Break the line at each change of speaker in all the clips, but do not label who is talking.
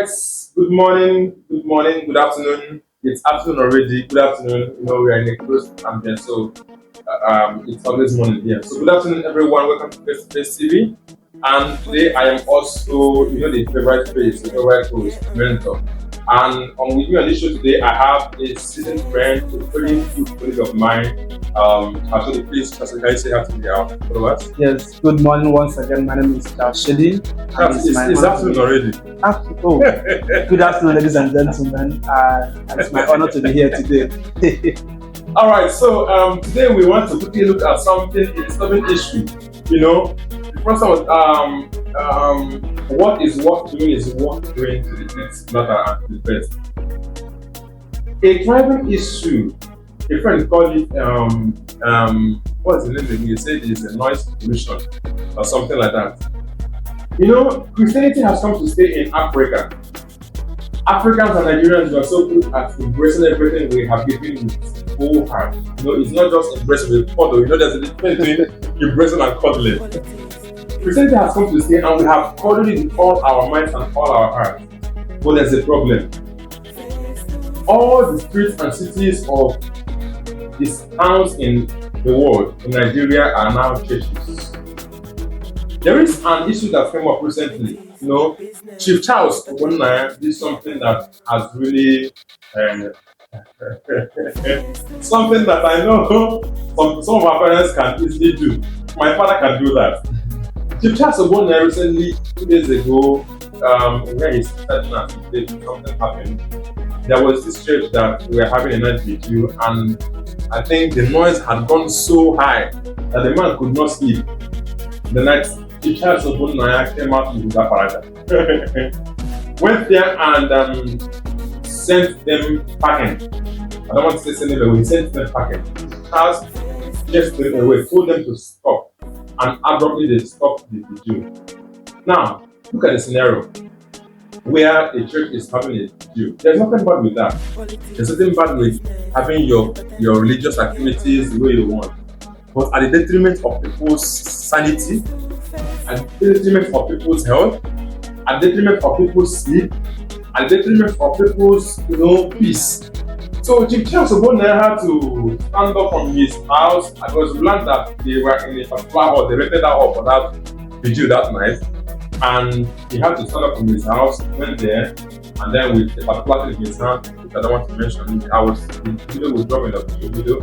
right. Good afternoon. It's afternoon already. Good afternoon. We are in a closed ambience, so it's always morning here. So good afternoon, everyone. Welcome to Facetoface TV. And today I am also, the favorite face, the favorite host, mentor. And with me on this show today, I have a seasoned friend, a very good colleague of mine. Actually, please, can you say hi to the followers?
Yes, good morning once again. My name is Charles Ogbonnaya.
It's afternoon already.
Good afternoon, ladies and gentlemen. It's my honor to be here today.
All right, so today we want to quickly look at something, a disturbing issue. The first one was what is worth doing is worth doing to the next matter and to the best. A driving issue, a friend called it what's the name again? He said it's a noise pollution or something like that. Christianity has come to stay in Africa. Africans and Nigerians were so good at embracing everything we have given with whole heart. It's not just embracing with cuddle. There's a difference between embracing and cuddling. Christianity has come to stay, and we have cuddled it with all our minds and all our hearts. But there's a problem. All the streets and cities of these towns in the world, in Nigeria, are now churches. There is an issue that came up recently. Chief Charles Ogbonnaya did something that has really something that I know some of our parents can easily do. My father can do that. Chief Charles Ogbonnaya recently, 2 days ago, where he's starting at something happened. There was this church that we were having a night vigil, and I think the noise had gone so high that the man could not sleep. The night Chief Charles Ogbonnaya came out with that paragraph. Went there and sent them packing. I don't want to say send them away, he sent them packing. Charles just them away, told them to stop, and abruptly they stopped the vigil. Now, look at the scenario where a church is having a vigil. There's nothing bad with that. There's nothing bad with having your religious activities the way you want. But at the detriment of people's sanity, at the detriment of people's health, at the detriment of people's sleep, at the detriment of people's peace. So Chief Charles Ogbonnaya had to stand up from his house. It was learned that they were in a particular hall. They rented that hall for that vigil that night. And he had to stand up from his house, went there, and then with a particular thing in his hand, which I don't want to mention, the video was dropping the video,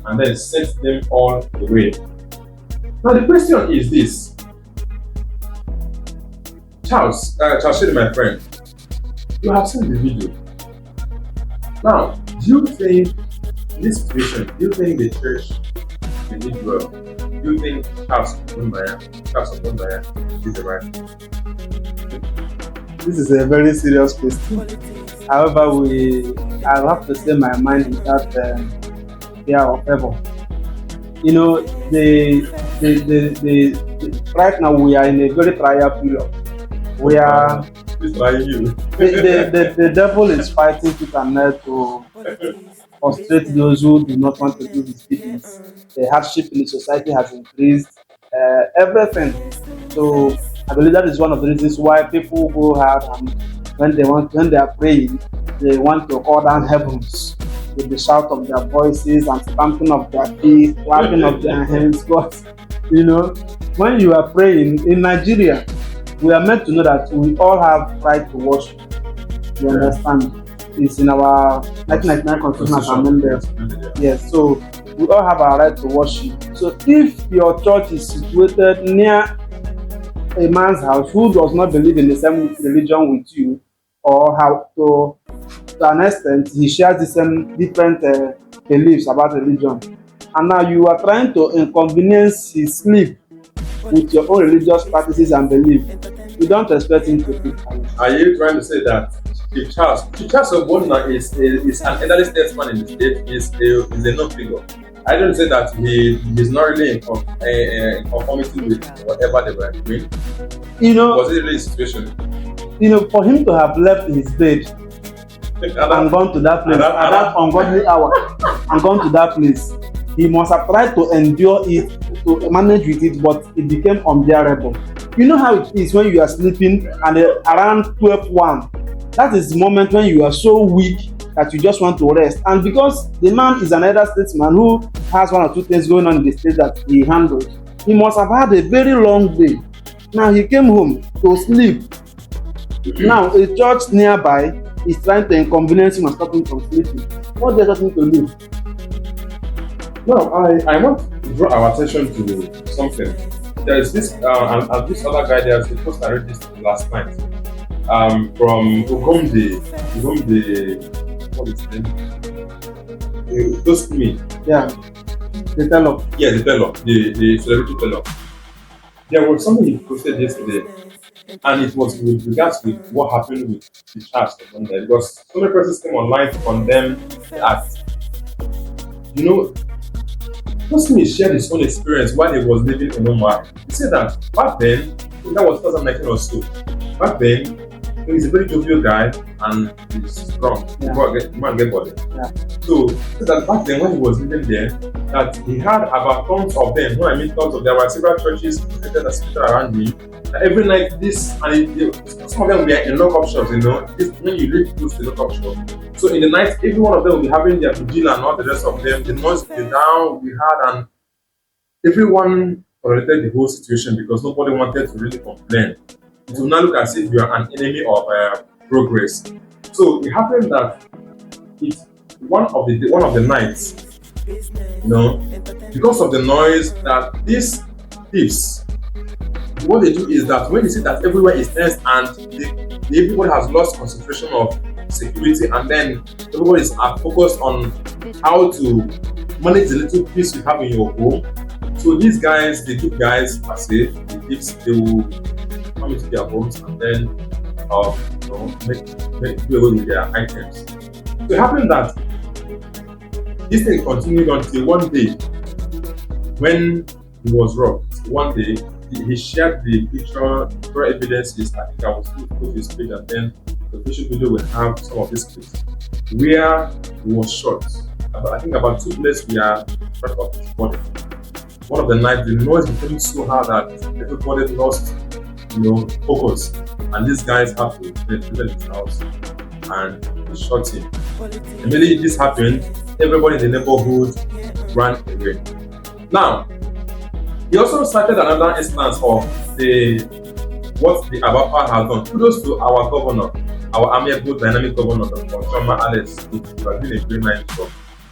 and then sent them all away. Now the question is this. Charles, my friend, you have seen the video. Now, do you think in this situation, do you think the church did well? Do you think Charles Ogbonnaya did the right thing?
This is a very serious question. However, I'll have to say my mind in that fear of favor. Right now we are in a very trial period. The devil is fighting tooth and nail to frustrate those who do not want to do his biddings. The hardship in the society has increased, everything. So I believe that is one of the reasons why people go hard, and when they are praying, they want to call down heavens with the shout of their voices and stamping of their feet, clapping of their hands. But when you are praying in Nigeria, we are meant to know that we all have right to worship. You understand? It's in our 1999 Constitution amendment. Yes, so we all have our right to worship. So if your church is situated near a man's house who does not believe in the same religion with you, or how to an extent he shares the same different beliefs about religion, and now you are trying to inconvenience his sleep with your own religious practices and beliefs, you don't expect him to be.
Are you trying to say that Chief Charles Ogbonnaya is an elderly statesman in the state, is a known figure? I don't say that he's not really in conformity with whatever they were doing. Was it really a situation?
For him to have left his bed and gone to that place at that ungodly hour and gone to that place, he must have tried to endure it, to manage with it, but it became unbearable. You know how it is when you are sleeping and around 12:01, That is the moment when you are so weak that you just want to rest. And because the man is an elder statesman who has one or two things going on in the state that he handles, he must have had a very long day. Now he came home to sleep. Now a church nearby is trying to inconvenience him and stop him from sleeping. What do you want him to do?
Now, I want to draw our attention to something. There is this, and this other guy, there's a post I read this last night from Ugomde, what is his name? Toast me.
Yeah, the fellow.
Yeah, the fellow, the celebrity fellow. There was something he posted yesterday, and it was with regards to what happened with the Charles Ogbonnaya, because so many persons came online to condemn the act. You know, Tosmi shared his own experience while he was living in Umuahia. He said that back then, that was 2019 or so, back then, he's a very jovial guy and he's strong.
Yeah.
The man get body.
Yeah.
So that back then when he was living there, that he had about tons of them. When I mean tons of, there were several churches scattered around him. Every night, some of them were in lock-up shops. You know, when you live close to lock-up shop. So in the night, every one of them will be having their vigil and all the rest of them. The noise will be down, will be hard, and everyone tolerated the whole situation because nobody wanted to really complain. It will now look as if you are an enemy of progress. So it happened that one of the nights, you know, because of the noise, that these thieves, what they do is that when they see that everywhere is tense and everybody has lost concentration of security, and then everybody is focused on how to manage the little peace you have in your home. So these guys, the good guys, per se, the thieves, they will come into their homes and then do away with their items. So it happened that this thing continued until one day when he was robbed. One day he shared the picture evidences. I think I was going to put his page, and then the official video will have some of these clips where he was shot. I think about 2 places were front of his body. One of the nights, the noise became so hard that everybody lost, focus, and these guys had to leave his house and they shot him. Immediately this happened, everybody in the neighborhood ran away. Now, he also cited another instance of what the Abapa has done. Kudos to our governor, our amiable, dynamic governor, Dr. Choma Alex, who has been a great night job.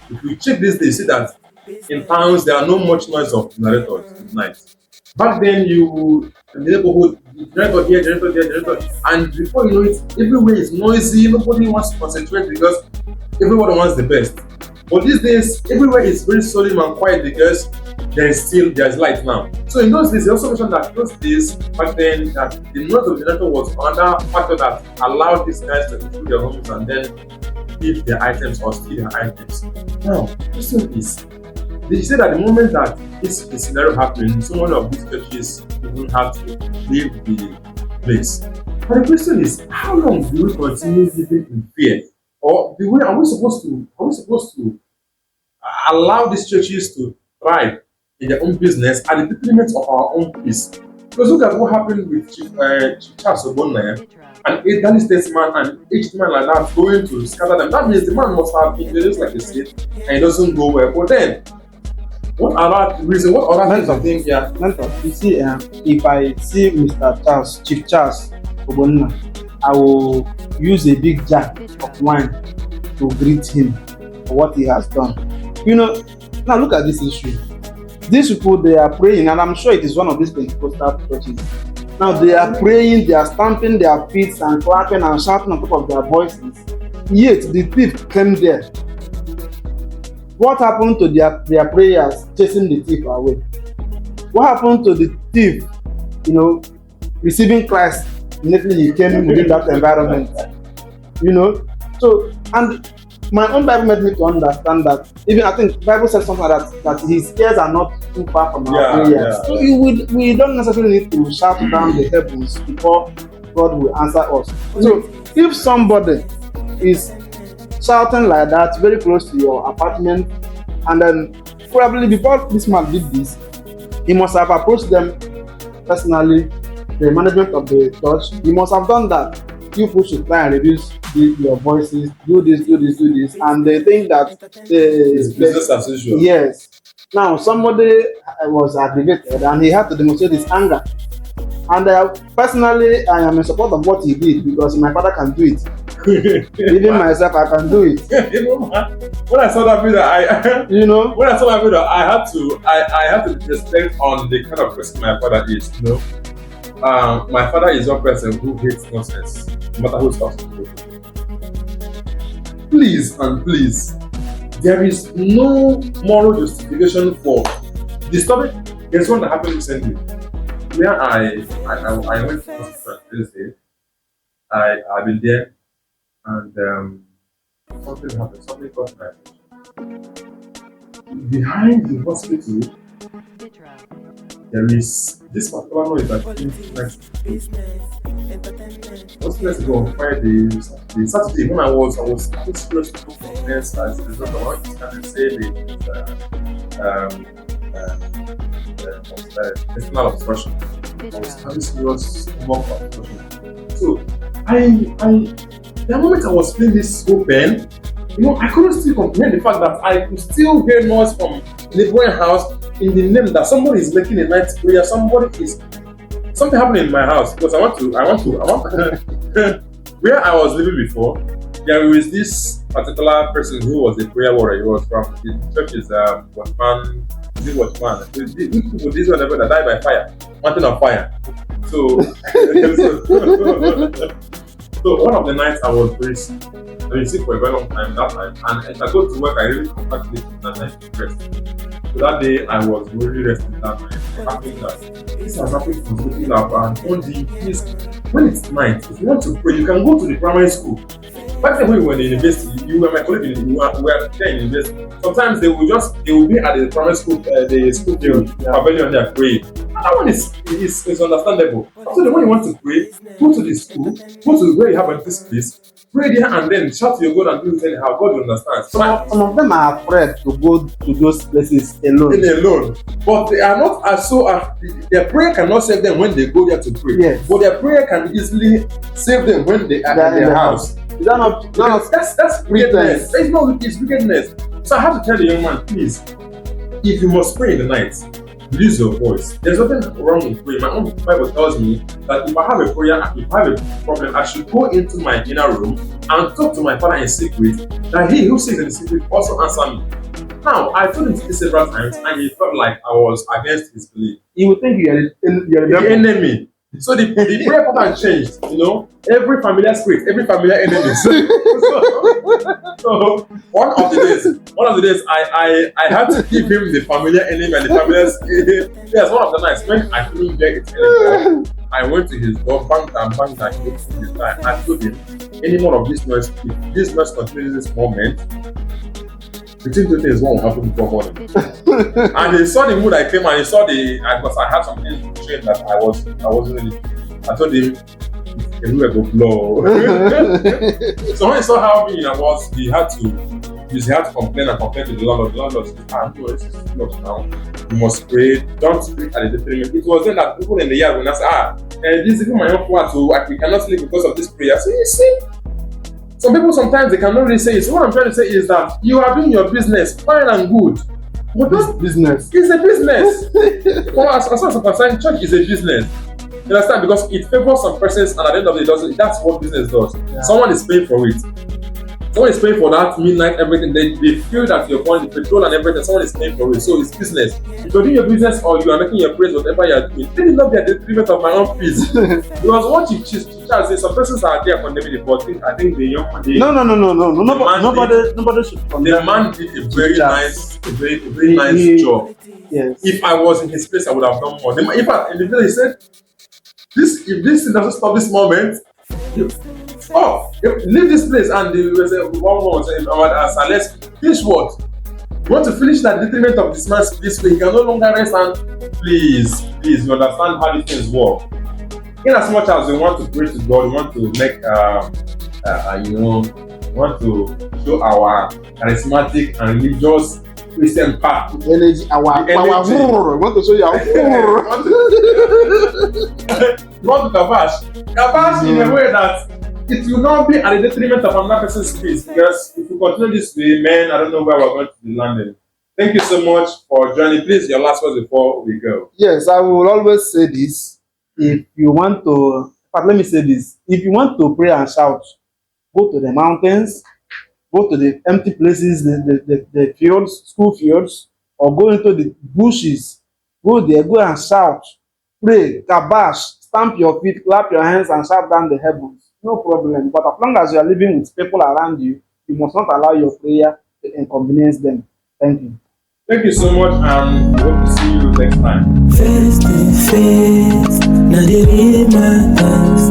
If you check this, you see that in towns there are no much noise of generators at night. Back then, in the neighborhood, generator here, generator there, and before you know it, everywhere is noisy. Nobody wants to concentrate because everyone wants the best. But these days, everywhere is very solemn and quiet because there's light now. So in those days, they also mentioned that those days, back then, that the noise of the generator was another factor that allowed these guys to enter their homes and then leave their items or steal their items. Now, the question is, they said that the moment that this scenario happened, so one of these churches even have to leave the place. But the question is, how long do we continue living in fear? Or are we supposed to allow these churches to thrive in their own business at the detriment of our own peace? Because look at what happened with Chief Charles Ogbonnaya, an elderly statesman and aged man like that going to scatter them. That means the man must have been just like they said, and it doesn't go well. But then, what other reason? What other things I think? Yeah.
You see, if I see Mr. Chief Charles Ogbonnaya, I will use a big jar of wine to greet him for what he has done. Now look at this issue. These people, they are praying, and I'm sure it is one of these Pentecostal churches. Now they are praying, they are stamping their feet and clapping and shouting on top of their voices. Yet the thief came there. What happened to their prayers chasing the thief away? What happened to the thief, receiving Christ immediately he came within that environment? So, and my own Bible made me to understand that even I think the Bible says something like that his ears are not too far from our prayers.
Yeah.
So we don't necessarily need to shout down the heavens before God will answer us. So if somebody is shouting like that very close to your apartment, and then probably before this man did this, he must have approached them personally, the management of the church. He must have done that. you people should try and reduce your voices, do this, and they think that
It's business as usual.
yes. Now somebody was aggravated and he had to demonstrate his anger. And personally, I am in support of what he did because my father can do it. Even myself, I can do it.
You know, when I saw that video, when I saw that video, I had to reflect on the kind of person my father is. You know, my father is one person who hates nonsense, no matter who starts to do. Please and please, there is no moral justification for disturbing. There's one that happened recently where I went to hospital Thursday. I've been there, and something happened. Something got my behind the hospital. There is this particular noise that came next. Just let's go on Friday, Saturday when I was having serious complaints as a result of what you can say intestinal obstruction. I was having serious stomach obstruction. So the moment I was feeling this open, I couldn't still comprehend the fact that I could still hear noise from neighboring house in the name that somebody is making a night prayer. Something happening in my house because I want to where I was living before. There was this particular person who was a prayer warrior. He was from the church is Watchman. These whatever that died by fire, mountain of fire. So, so one of the nights I was very sick. I've been sick for a very long time that time, and if I go to work, I really compactly that night to rest. So that day I was really resting that night. Happening that this has happened to people and one day, please, when it's night, if you want to pray, you can go to the primary school. Back then when we were in the university, you were my colleague, we were there in university. Sometimes they will be at the primary school, the school pavilion there praying. That one is understandable. So the when you want to pray, go to the school, go to where you have this place, pray there and then shout to your God and do it anyhow. God will understand.
Some of them are afraid to go to those places alone.
But they are not their prayer cannot save them when they go there to pray.
Yes.
But their prayer can easily save them when they are in their house.
Is that not
that's wickedness. It's not wickedness. So I have to tell the young man, please, if you must pray in the night, use your voice. There's nothing wrong with praying. My own Bible tells me that if I have a prayer, if I have a problem, I should go into my inner room and talk to my Father in secret, that He who sees in the secret also answer me. Now, I told him this several times, and he felt like I was against his belief.
He would think you're
the enemy. So the prayer pattern changed, every familiar spirit, every familiar enemy. So one of the days I had to give him the familiar enemy and the familiar spirit. Yes, one of the nights when I couldn't get it anymore, I went to his door, banged and he opened his door. I told him, any more of this noise, if this noise continues this moment, between two things, one will happen before morning. And he saw the mood I came and he saw because I had something to train that I wasn't really. I told him, he will blow. So when he saw how mean I was, he had to complain to the landlord. The landlord said, this is too much now. You must pray. Don't sleep at the detriment. It was then that people in the yard when I said, this is even my own flat, so we cannot sleep because of this prayer. So you see, some people sometimes they cannot really say it. So what I'm trying to say is that you are doing your business fine and good.
What is business?
It's a business. Well, as far as I'm concerned, church is a business. You understand? Because it favors some persons and at the end of the day, that's what business does. Yeah. Someone is paying for it. Someone is paying for that midnight, everything. They feel that you're buying the petrol and everything. Someone is paying for it. So it's business. If you're doing your business or you are making your praise, whatever you are doing, let it not be at the detriment of my own peace. Because what Chief Charles says, some persons are there condemning the body. I think the young man.
No. Nobody should condemn.
The man did a very nice job.
Yes.
If I was in his place, I would have done more. In fact, in the video, he said, if this thing doesn't stop this moment, leave this place. And they will say, one more say, let's finish what? You want to finish that detriment of this man's this way. He can no longer rest. And please, you understand how these things work. In as much as we want to pray to God, we want to make, we want to show our charismatic and religious Christian path.
Energy, our power. We want to show you our
you want to kabash in a way that it will not be at the detriment of another person's peace, because if we continue this way, man, I don't know where we're going to be landing. Thank you so much for joining. Please, your last words before we go.
Yes, I will always say this. If you want to, but let me say this. If you want to pray and shout, go to the mountains, go to the empty places, the fields, school fields, or go into the bushes. Go there, go and shout, pray, kabash, stamp your feet, clap your hands, and shout down the heavens. No problem. But as long as you are living with people around you, you must not allow your prayer to inconvenience them. Thank you.
Thank you so much, and hope to see you next time.
Face to face, now they read my eyes.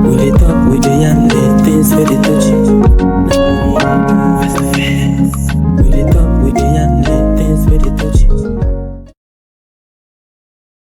We dey talk with the young, the things where they touch you.